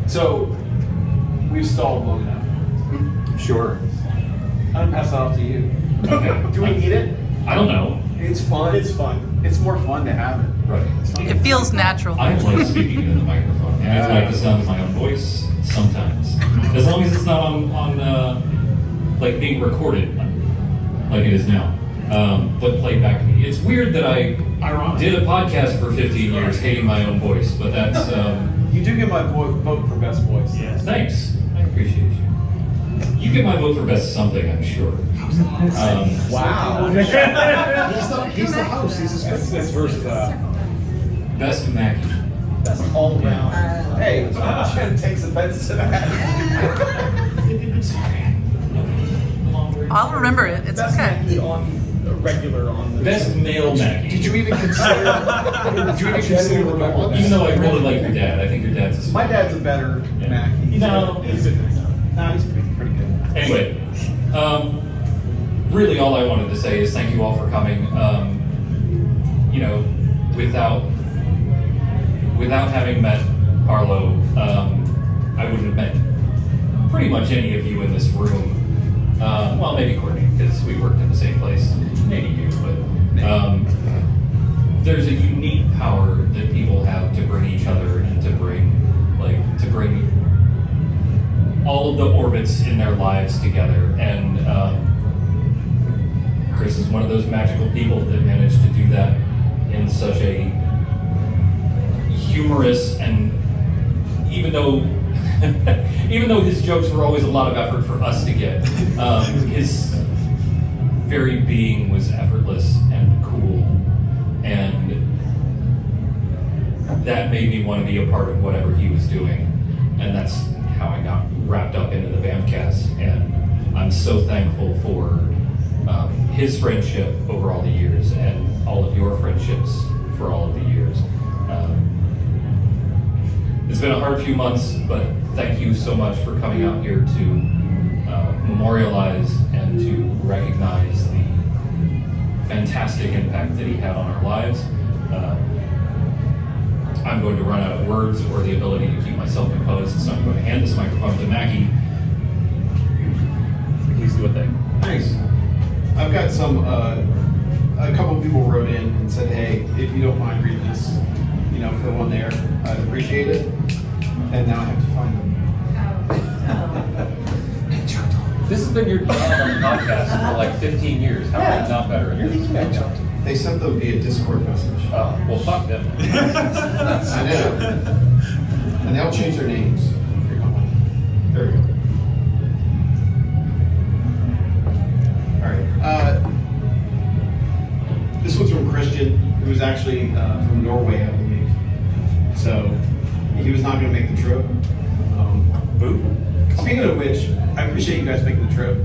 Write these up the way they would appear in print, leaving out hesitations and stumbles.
So, we've stalled long enough. Sure. I'm gonna pass it off to you. Okay. Do we need it? I don't know. It's fun. It's fun. It's more fun to have it. Right. It feels natural. I like speaking into the microphone. And I like the sound of my own voice sometimes. As long as it's not on like being recorded like it is now. But played back to me. It's weird that I did a podcast for 15 years hating my own voice, but that's... You do get my vote for best voice. Yes. Thanks. I appreciate you. You get my vote for best something, I'm sure. Wow. He's the host. He's the That's versatile. Best Maki. That's all around. Hey, Jen takes offense to that. I'll remember it. It's That's okay. Maki on the regular on the Best male Maki. Did you even consider? the rebel? Even though I really like your dad, I think your dad's a My dad's a better Mackie. No. He's a good guy. Nah, he's pretty good. Anyway, really all I wanted to say is thank you all for coming. You know, without having met Harlo, I wouldn't have met pretty much any of you in this room. Well, maybe Courtney, because we worked in the same place. Maybe you, but there's a unique power that people have to bring each other and to bring all of the orbits in their lives together. And Chris is one of those magical people that managed to do that in such a humorous and even though his jokes were always a lot of effort for us to get, his very being was effortless and cool, and that made me want to be a part of whatever he was doing, and that's how I got wrapped up into the Bamcast. And I'm so thankful for his friendship over all the years and all of your friendships for all of the years. It's been a hard few months, but thank you so much for coming out here to memorialize and to recognize the fantastic impact that he had on our lives. I'm going to run out of words or the ability to keep myself composed, so I'm going to hand this microphone to Maki. Please do a thing. Nice. I've got some, a couple of people wrote in and said, hey, if you don't mind reading this, you know, for one there, I'd appreciate it. And now I have to find them. This has been your job on the podcast for like 15 years. How are you not better at this? They sent them via Discord message. Oh, well, fuck them. I know. And they all change their names. There we go. All right. This one's from Christian, who was actually from Norway, I believe. So he was not going to make the trip. Boo. Speaking of which, I appreciate you guys making the trip.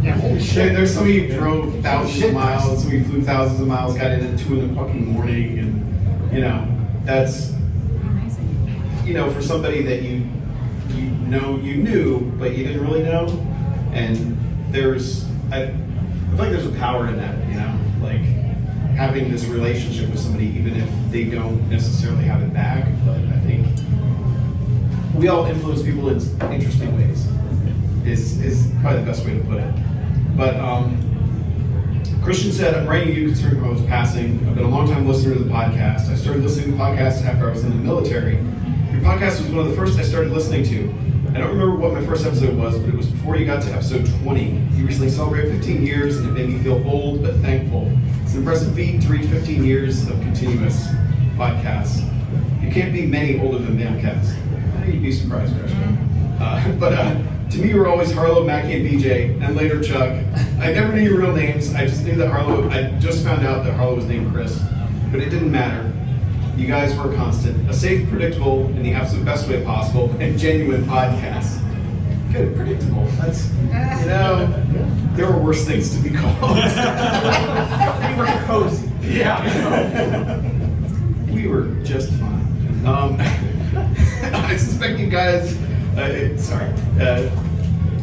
Yeah, holy shit. There's some of you drove thousands of miles, some of you flew thousands of miles, got in at 2 in the fucking morning, and you know, that's you know, for somebody that you knew, but you didn't really know, and I feel like there's a power in that, you know, like having this relationship with somebody, even if they don't necessarily have it back. But I think we all influence people in interesting ways. Is probably the best way to put it. But Christian said, I'm writing you concerning Harlo's passing. I've been a long time listener to the podcast. I started listening to podcasts after I was in the military. Your podcast was one of the first I started listening to. I don't remember what my first episode was, but it was before you got to episode 20. You recently celebrated 15 years, and it made me feel old but thankful. It's an impressive feat to reach 15 years of continuous podcasts. You can't be many older than Bamcast. I think you'd be surprised, Christian. To me, you were always Harlo, Maki, and BJ, and later Chuck. I never knew your real names. I just knew that I just found out that Harlo was named Chris, but it didn't matter. You guys were constant. A safe, predictable, in the absolute best way possible, and genuine podcast. Good, predictable. That's, you know, there were worse things to be called. We were cozy. Yeah. We were just fine. I suspect you guys,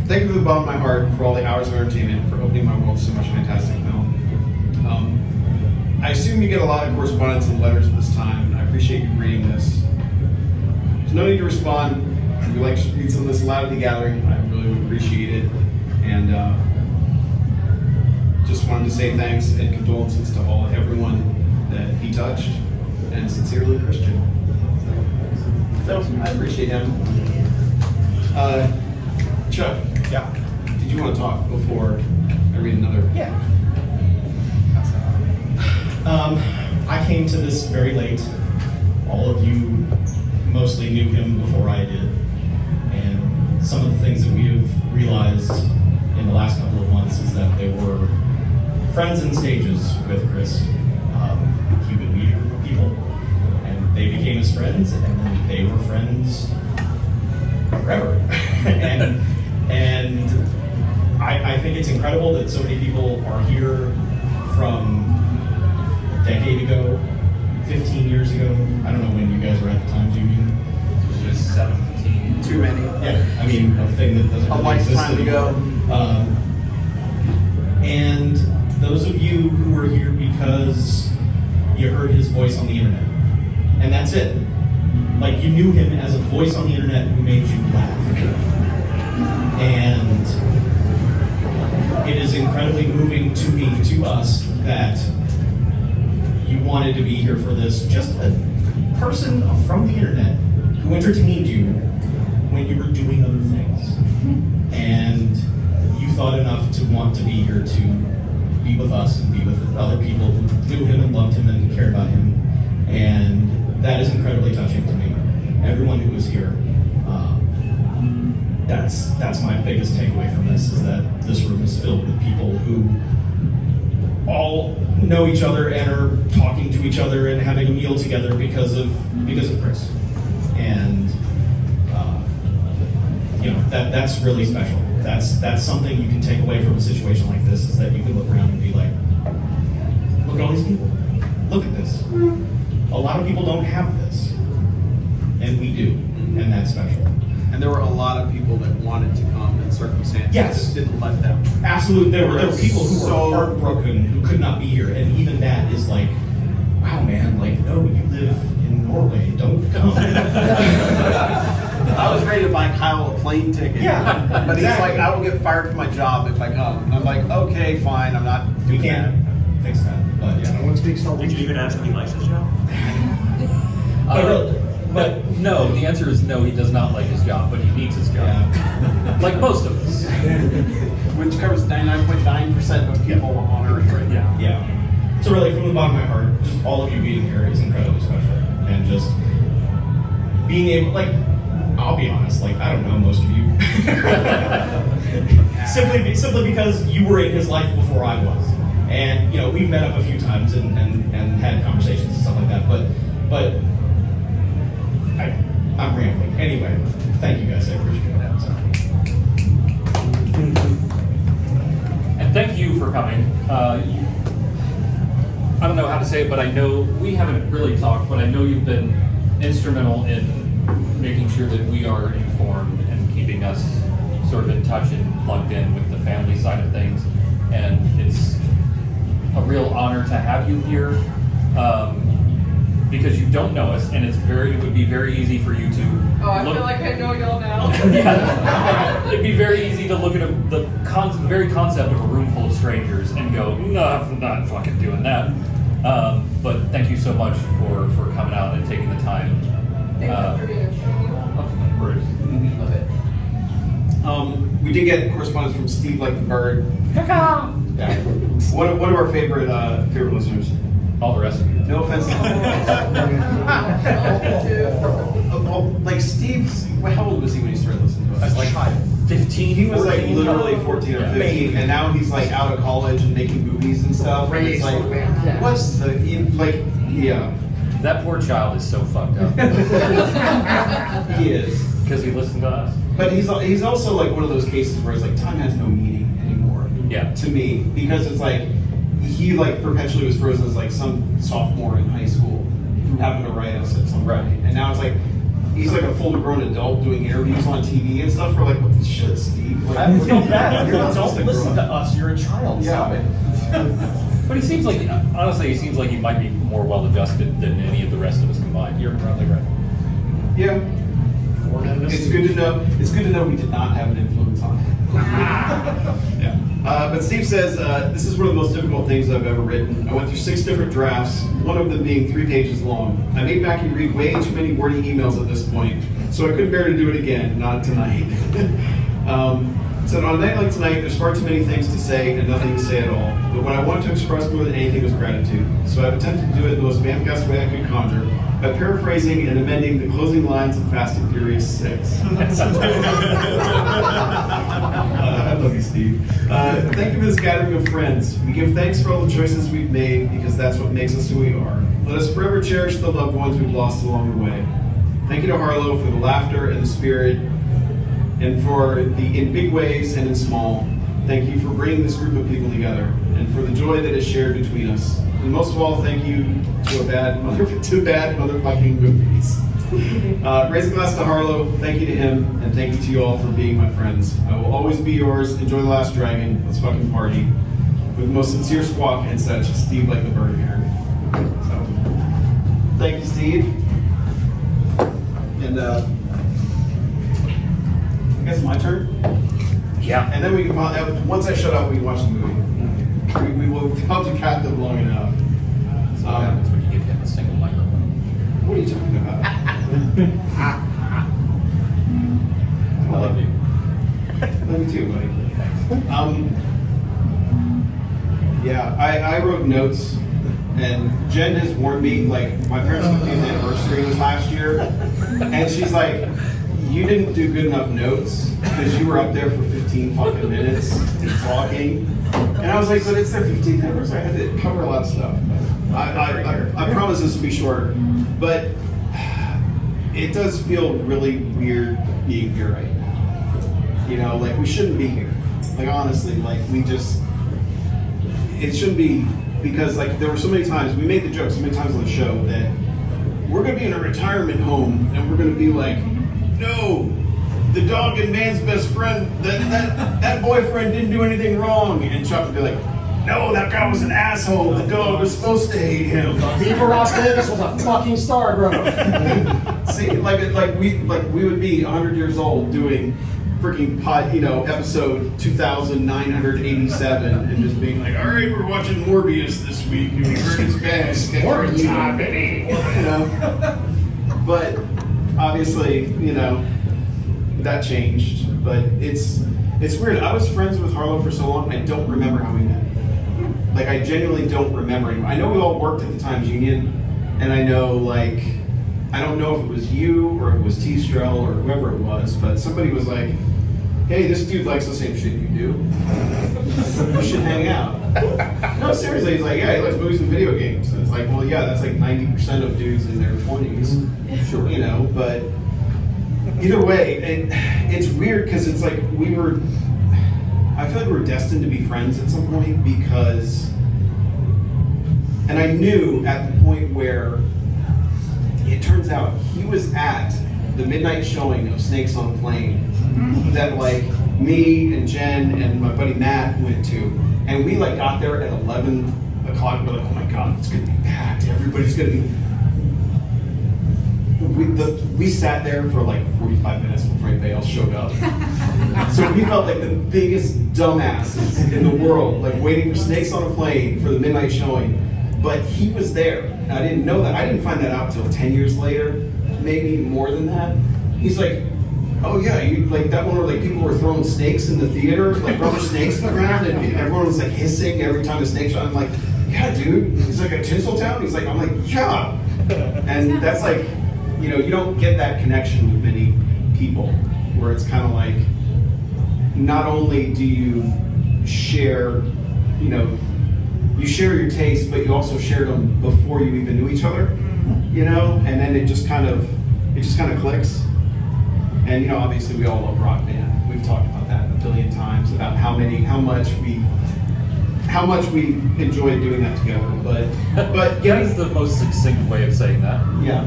thank you from the bottom of my heart for all the hours of entertainment, for opening my world to so much fantastic film. I assume you get a lot of correspondence and letters at this time, and I appreciate you reading this. There's no need to respond. we like to read some of this aloud at the gathering. I really would appreciate it. And just wanted to say thanks and condolences to everyone that he touched, and sincerely Christian. So I appreciate him. Chuck, Yeah. did you want to talk before I read another? Yeah. I came to this very late. All of you mostly knew him before I did. And some of the things that we have realized in the last couple of months is that they were friends in stages with Chris. He would meet a group of people, and they became his friends, and then they were friends forever. and I think it's incredible that so many people are here from a decade ago, 15 years ago. I don't know when you guys were at the Times Union. It was 17. Too many. Yeah, I mean, a thing that doesn't A really exist lifetime ago. anymore. And those of you who are here because you heard his voice on the internet, and that's it. Like, you knew him as a voice on the internet who made you laugh. And it is incredibly moving to me, to us, that you wanted to be here for this. Just a person from the internet who entertained you when you were doing other things. And you thought enough to want to be here to be with us and be with other people who knew him and loved him and cared about him. And that is incredibly touching to me. Everyone who was here, that's my biggest takeaway from this, is that this room is filled with people who all know each other and are talking to each other and having a meal together because of Chris. And that's really special. That's something you can take away from a situation like this, is that you can look around and be like, look at all these people. Look at this. A lot of people don't have this, and we do, and that's special. And there were a lot of people that wanted to come, and circumstances Yes. just didn't let them. Absolutely, there were people who So- were heartbroken who could not be here, and even that is like, wow, man, like, no, you live in Norway, don't come. I was ready to buy Kyle a plane ticket. Yeah, But he's exactly. like, I will get fired from my job if I come. And I'm like, okay, fine, I'm not We doing can't fix that, but yeah. Did you even ask if he likes his job? But no, the answer is no, he does not like his job, but he needs his job. Yeah. Like most of us. Which covers 99.9% of people on Earth right now. Yeah. So really, from the bottom of my heart, just all of you being here is incredibly special. And just being able, like, I'll be honest, like, I don't know most of you. simply because you were in his life before I was. And, we've met up a few times and had conversations and stuff like that. But I'm rambling. Anyway, thank you guys. I appreciate that. So. And thank you for coming. I don't know how to say it, but I know we haven't really talked, but I know you've been instrumental in making sure that we are informed and keeping us sort of in touch and plugged in with the family side of things. And it's a real honor to have you here, because you don't know us, and it would be very easy for you to. Oh, I feel like I know y'all now. Yeah. It'd be very easy to look at the very concept of a room full of strangers and go, no, I'm not fucking doing that. But thank you so much for coming out and taking the time. Thank you for being a Of course. Love it. We did get correspondence from Steve like the bird. Yeah. One of our favorite listeners. All the rest of you. No offense. Like Steve's, how old was he when he started listening to us? That's like 15. He was like 14, literally 14 or 15, and now he's like out of college and making movies and stuff. And it's like, what's the yeah? That poor child is so fucked up He is. because he listened to us. But he's also like one of those cases where it's like time has no meaning anymore. Yeah. To me, because it's like he like perpetually was frozen as like some sophomore in high school who happened to write us at some Right. point, and now it's like he's like a full-grown adult doing interviews on TV and stuff. We're like, what the shit, Steve? Like, I feel bad. you're Don't autistic, listen bro. to us. You're a child. Stop it. But he seems like, honestly, he seems like he might be more well adjusted than any of the rest of us combined. You're probably right. Yeah. It's good to know. It's good to know we did not have an influence on it. Yeah. But Steve says this is one of the most difficult things I've ever written. I went through 6 different drafts, one of them being 3 pages long. I made Maki read way too many wordy emails at this point, so I couldn't bear to do it again. Not tonight. So on a night like tonight, there's far too many things to say and nothing to say at all. But what I want to express more than anything is gratitude. So I've attempted to do it the most Bamcast way I could conjure by paraphrasing and amending the closing lines of Fast and Furious 6. I love you, Steve. Thank you for this gathering of friends. We give thanks for all the choices we've made because that's what makes us who we are. Let us forever cherish the loved ones we've lost along the way. Thank you to Harlo for the laughter and the spirit, and for the in big ways and in small. Thank you for bringing this group of people together, and for the joy that is shared between us. And most of all, thank you to bad motherfucking movies. Raise a glass to Harlo. Thank you to him, and thank you to you all for being my friends. I will always be yours. Enjoy The Last Dragon. Let's fucking party. With the most sincere squawk and such, Steve like the burning hair. So, thank you, Steve. And I guess it's my turn. Yeah. And then we can, once I shut up, we can watch the movie. We will have held you captive long enough. So what happens when you give him a single microphone? What are you talking about? I love you. Love you too, buddy. Yeah, I wrote notes, and Jen has warned me, like, my parents' 50th anniversary was last year, and she's like, you didn't do good enough notes because you were up there for 15 fucking minutes talking. And I was like, but it's their 15th anniversary. I had to cover a lot of stuff. I promise this will be shorter. But it does feel really weird being here right now. You know, like we shouldn't be here. Like honestly, like it shouldn't be, because like there were so many times, we made the joke so many times on the show that we're gonna be in a retirement home and we're gonna be like, no, the dog and man's best friend, that boyfriend didn't do anything wrong. And Chuck would be like, no, that guy was an asshole. The dog was supposed to hate him. Viva Ross Davis was a fucking star, bro. See, like we would be 100 years old doing freaking episode 2987 and just being like, all right, we're watching Morbius this week and we heard it's bad. Morbius time, baby. You know, but obviously, that changed. But it's weird. I was friends with Harlo for so long, I don't remember how we met. Like, I genuinely don't remember anymore. I know we all worked at the Times Union, and I know, like, I don't know if it was you or it was T-Strell or whoever it was, but somebody was like, hey, this dude likes the same shit you do. We should hang out. No, seriously, he's like, yeah, he likes movies and video games. And it's like, well, yeah, that's like 90% of dudes in their 20s. Sure. But either way, it's weird because it's like I feel like we were destined to be friends at some point because, and I knew at the point where it turns out he was at the midnight showing of Snakes on a Plane that like me and Jen and my buddy Matt went to, and we like got there at 11 o'clock. We're like, oh my god, it's gonna be packed. Everybody's gonna be. We sat there for like 45 minutes before anybody else showed up. So we felt like the biggest dumbasses in the world, like waiting for Snakes on a Plane for the midnight showing. But he was there. And I didn't know that. I didn't find that out until 10 years later, maybe more than that. He's like, oh yeah, you like that one where like people were throwing snakes in the theater, like rubber snakes around, and everyone was like hissing every time a snake shot. I'm like, yeah, dude. He's like, a Tinseltown? He's like, I'm like, yeah. And that's like, you don't get that connection with many people where it's kind of like, not only do you share, you share your taste, but you also shared them before you even knew each other, and then it just kind of clicks. And obviously we all love Rock Band. We've talked about that a billion times about how much we enjoyed doing that together. But That is the most succinct way of saying that. Yeah.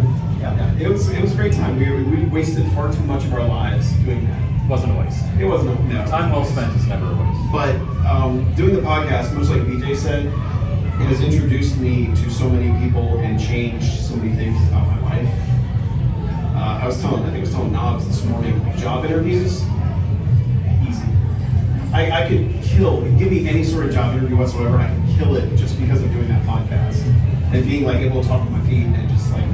It was a great time. We wasted far too much of our lives doing that. It wasn't a waste. It wasn't no. Time well spent is never a waste. But doing the podcast, much like BJ said, it has introduced me to so many people and changed so many things about my life. I think I was telling Knobs this morning, job interviews, easy. I could give me any sort of job interview whatsoever, I could kill it just because of doing that podcast. And being like able to talk with my feet and just like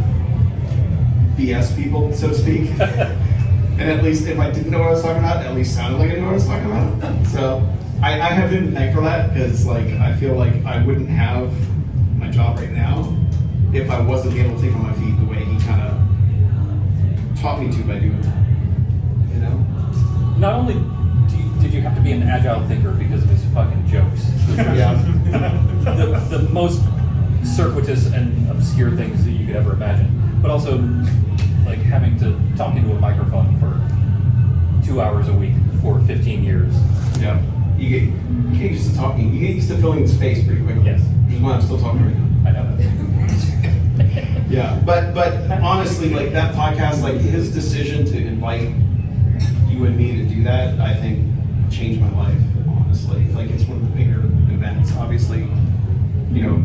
BS people, so to speak. And at least if I didn't know what I was talking about, at least sounded like I knew what I was talking about. So I have him to thank for that, because like I feel like I wouldn't have my job right now if I wasn't able to think on my feet the way he kind of taught me to by doing that. You know? Not only did you have to be an agile thinker because of his fucking jokes, Yeah. the most circuitous and obscure things that you could ever imagine, but also like having to talk into a microphone for 2 hours a week for 15 years. Yeah. You get used to talking. You get used to filling the space pretty quickly. Yes. Which is why I'm still talking right now. I know that. Yeah. But honestly, like that podcast, like his decision to invite you and me to do that, I think changed my life, honestly. Like it's one of the bigger events. Obviously, you know,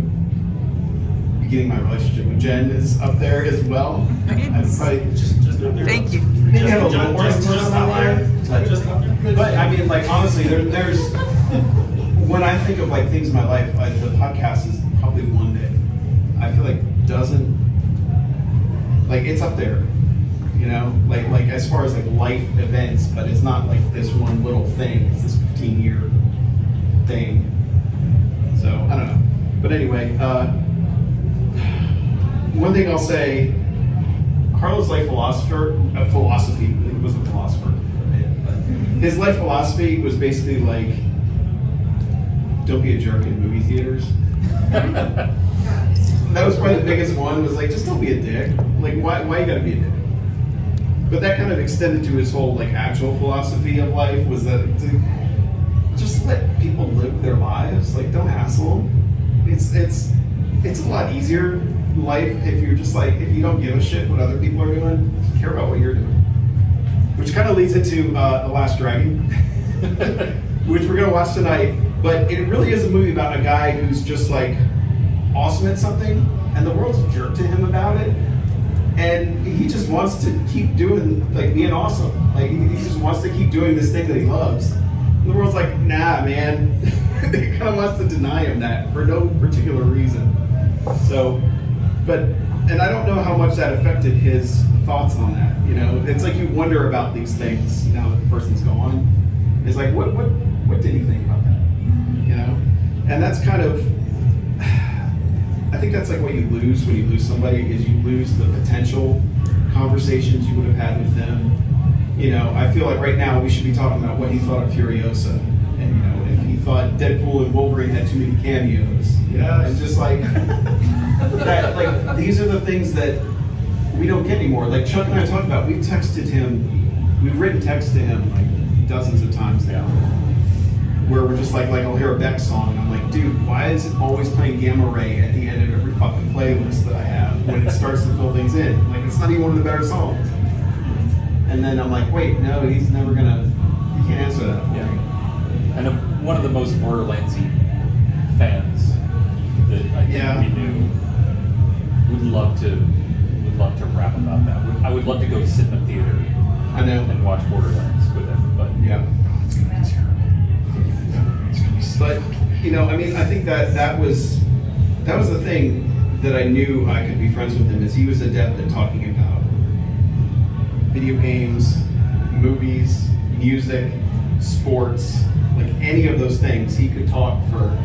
beginning my relationship with Jen is up there as well. I'd probably Just up there. Thank you. maybe have a little more Just influence up on there. there. Just up there. But I mean, like honestly, there's when I think of like things in my life, like the podcast is probably one that I feel like doesn't like it's up there, you know, like as far as like life events, but it's not like this one little thing. It's this 15-year thing. So I don't know. But anyway, one thing I'll say, Harlo's life philosophy. He was a philosopher. His life philosophy was basically like, don't be a jerk in movie theaters. That was probably the biggest one, was like, just don't be a dick. Like, why you gotta be a dick? But that kind of extended to his whole, like, actual philosophy of life, was that to just let people live their lives. Like, don't hassle them. It's a lot easier life if you're just like, if you don't give a shit what other people are doing, care about what you're doing. Which kind of leads into The Last Dragon, which we're gonna watch tonight. But it really is a movie about a guy who's just like awesome at something, and the world's a jerk to him about it, and he just wants to keep doing, like, being awesome. Like he just wants to keep doing this thing that he loves. And the world's like, nah, man. It kind of wants to deny him that for no particular reason. So, and I don't know how much that affected his thoughts on that. You know, it's like you wonder about these things now that the person's gone. It's like, what did he think about that? You know, and that's kind of, I think that's like what you lose when you lose somebody, is you lose the potential conversations you would have had with them. You know, I feel like right now we should be talking about what he thought of Furiosa, and you know, if he thought Deadpool and Wolverine had too many cameos. Yeah, and just like that, like these are the things that we don't get anymore. Like Chuck and I talked about, we've written text to him like dozens of times now, where we're just like I'll hear a Beck song, and I'm like, dude, why is it always playing Gamma Ray at the end of every fucking playlist that I have when it starts to fill things in? Like, it's not even one of the better songs. And then I'm like, wait, no, he can't answer that. Yeah. And one of the most Borderlandsy fans that I think we knew would love to rap about that. I would love to go sit in a theater. I know. And watch Borderlands with him, but yeah. But you know, I mean, I think that was the thing that I knew I could be friends with him, is he was adept at talking about video games, movies, music, sports, like any of those things. He could talk for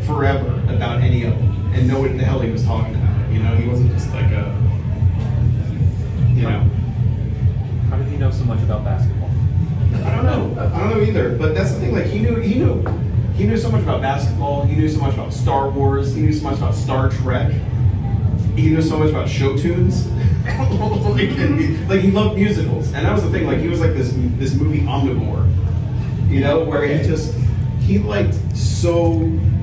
forever about any of them and know what the hell he was talking about. You know, he wasn't just like a, you know. How did he know so much about basketball? I don't know either. But that's the thing. Like he knew so much about basketball. He knew so much about Star Wars. He knew so much about Star Trek. He knew so much about show tunes. like he loved musicals, and that was the thing. Like he was like this movie omnivore, you know, where he liked so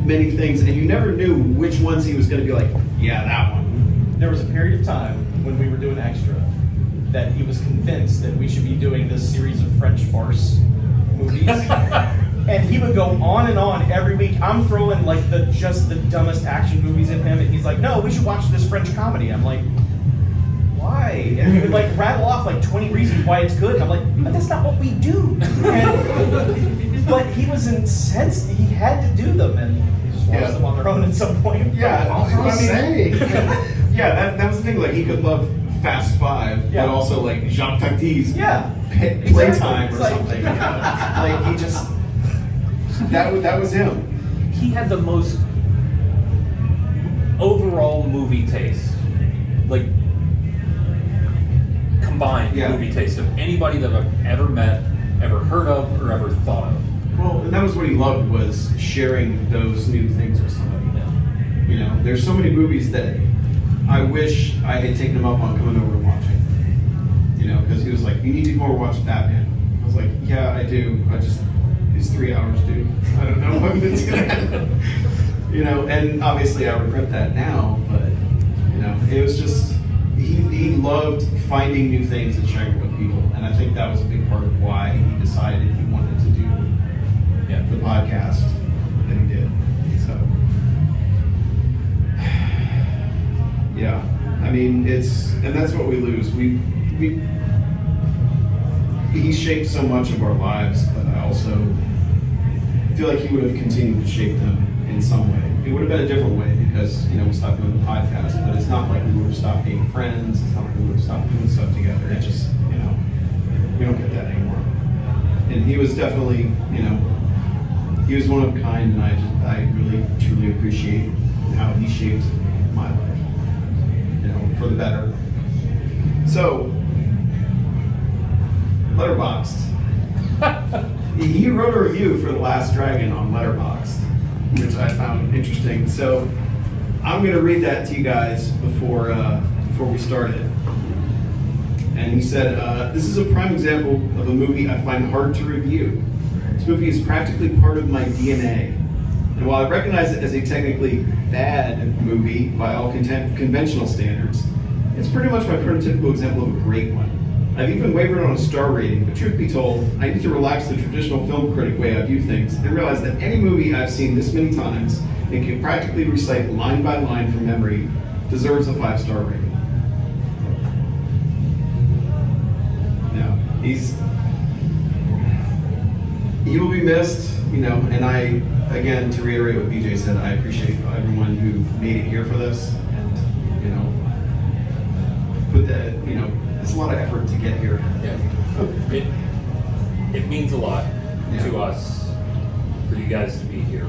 many things, and you never knew which ones he was going to be like, yeah, that one. There was a period of time when we were doing Extra that he was convinced that we should be doing this series of French farce movies. And he would go on and on every week. I'm throwing like the dumbest action movies at him, and he's like, no, we should watch this French comedy. I'm like, why? And he would like rattle off like 20 reasons why it's good. And I'm like, but that's not what we do. And, but he was incensed. He had to do them, and he just watched them on their own at some point. Yeah, I was saying. yeah, that was the thing. Like he could love Fast Five, Yeah. but also like Jacques Tati's Yeah. Playtime It's or like- something. You know? Like he just that was him. He had the most overall movie taste, like combined Yeah. movie taste of anybody that I've ever met, ever heard of, or ever thought of. Well, and that was what he loved, was sharing those new things with somebody. You know, there's so many movies that I wish I had taken him up on coming over and watching. You know, because he was like, "You need to go over and watch Batman." I was like, "Yeah, I do. It's 3 hours, dude. I don't know when it's gonna happen." You know, and obviously I regret that now, but you know, it was just he loved finding new things and sharing with people, and I think that was a big part of why he decided he wanted to do the podcast that he did. So yeah, I mean and that's what we lose. He shaped so much of our lives, but I also feel like he would have continued to shape them in some way. It would have been a different way because, you know, we stopped doing the podcast, but it's not like we would have stopped being friends. It's not like we would have stopped doing stuff together. It just, you know, we don't get that anymore. And he was definitely, you know, he was one of a kind, and I really, truly appreciate how he shaped my life, you know, for the better. So, Letterboxd. He wrote a review for The Last Dragon on Letterboxd, which I found interesting. So I'm going to read that to you guys before we started. And he said, "This is a prime example of a movie I find hard to review. This movie is practically part of my DNA. And while I recognize it as a technically bad movie by all conventional standards, it's pretty much my prototypical example of a great one. I've even wavered on a star rating, but truth be told, I need to relax the traditional film critic way I view things and realize that any movie I've seen this many times and can practically recite line by line from memory deserves a 5-star rating." Yeah, he will be missed, you know, and I, again, to reiterate what BJ said, I appreciate everyone who made it here for this and, you know, put that, you know, it's a lot of effort to get here. Yeah. It means a lot to us for you guys to be here.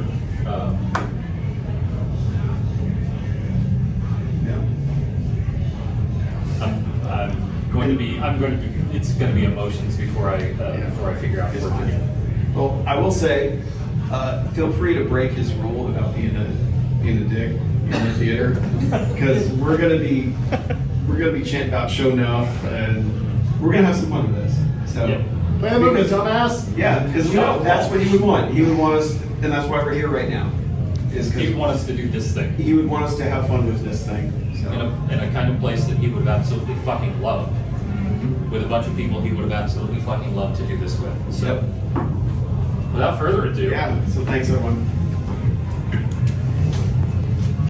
It's going to be emotions before I figure out It's where to fine. get. Well, I will say, feel free to break his rule about being a dick in the theater, because we're gonna be chanting about show enough, and we're gonna have some fun with this. So Yep. Play the movie, dumbass. yeah, because you know that's what he would want. He would want us, and that's why we're here right now. Is He'd because want us to do this thing he would want us to have fun with this thing. So in a kind of place that he would have absolutely fucking loved. With a bunch of people he would have absolutely fucking loved to do this with. So, Yep. without further ado, yeah. So thanks everyone.